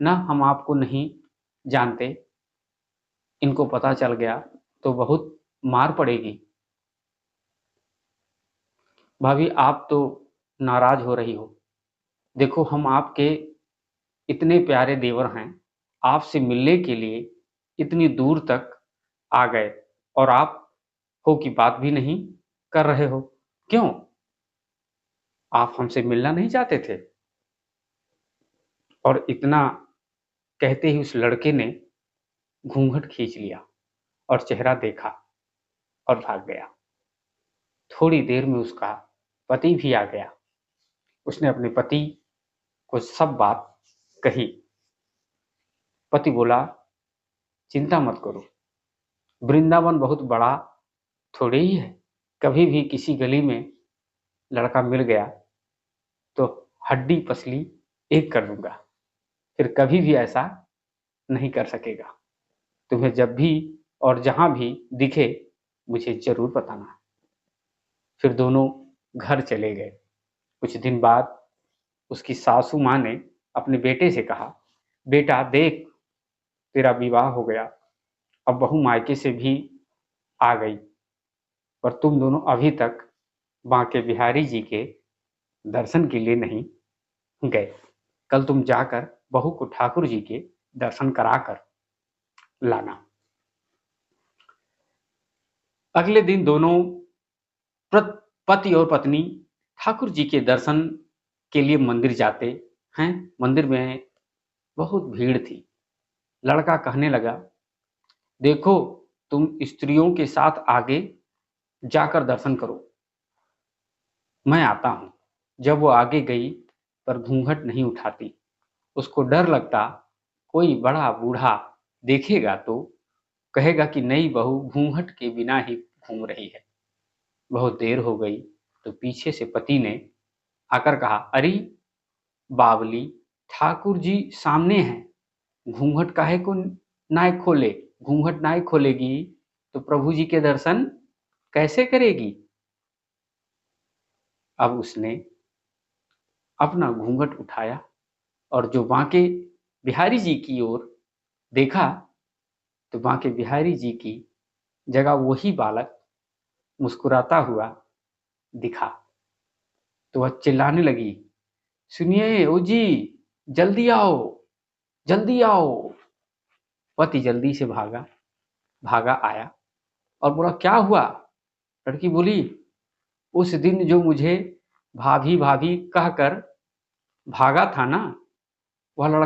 ना हम आपको नहीं जानते, इनको पता चल गया तो बहुत मार पड़ेगी। भाभी आप तो नाराज हो रही हो, देखो हम आपके इतने प्यारे देवर हैं, आपसे मिलने के लिए इतनी दूर तक आ गए और आप हो की बात भी नहीं कर रहे हो। क्यों? आप हमसे मिलना नहीं चाहते थे? और इतना कहते ही उस लड़के ने घूंघट खींच लिया और चेहरा देखा और भाग गया। थोड़ी देर में उसका पति भी आ गया। उसने अपने पति को सब बात कही। पति बोला, चिंता मत करो, वृंदावन बहुत बड़ा थोड़े ही है, कभी भी किसी गली में लड़का मिल गया तो हड्डी पसली एक कर दूंगा, फिर कभी भी ऐसा नहीं कर सकेगा। तुम्हें जब भी और जहां भी दिखे मुझे जरूर बताना। फिर दोनों घर चले गए। कुछ दिन बाद उसकी सासू माँ ने अपने बेटे से कहा, बेटा देख, तेरा विवाह हो गया, अब बहू मायके से भी आ गई, पर तुम दोनों अभी तक बांके बिहारी जी के दर्शन के लिए नहीं गए। कल तुम जाकर बहू को ठाकुर जी के दर्शन कराकर लाना। अगले दिन दोनों पति और पत्नी ठाकुर जी के दर्शन के लिए मंदिर जाते हैं। मंदिर में बहुत भीड़ थी। लड़का कहने लगा, देखो तुम स्त्रियों के साथ आगे जाकर दर्शन करो, मैं आता हूं। जब वो आगे गई पर घूंघट नहीं उठाती। उसको डर लगता कोई बड़ा बूढ़ा देखेगा तो कहेगा कि नई बहू घूंघट के बिना ही घूम रही है। बहुत देर हो गई तो पीछे से पति ने आकर कहा, अरे बावली, ठाकुर जी सामने हैं, घूंघट काहे को नाय खोले, घूंघट नाय खोलेगी तो प्रभु जी के दर्शन कैसे करेगी। अब उसने अपना घूंघट उठाया और जो बांके बिहारी जी की ओर देखा तो बांके बिहारी जी की जगह वही बालक मुस्कुराता हुआ दिखा। तो वह चिल्लाने लगी, सुनिए ओ जी, जल्दी आओ, जल्दी आओ। पति जल्दी से भागा भागा आया और बोला, क्या हुआ? लड़की बोली, उस दिन जो मुझे भाभी भाभी कहकर भागा था ना, वह लड़का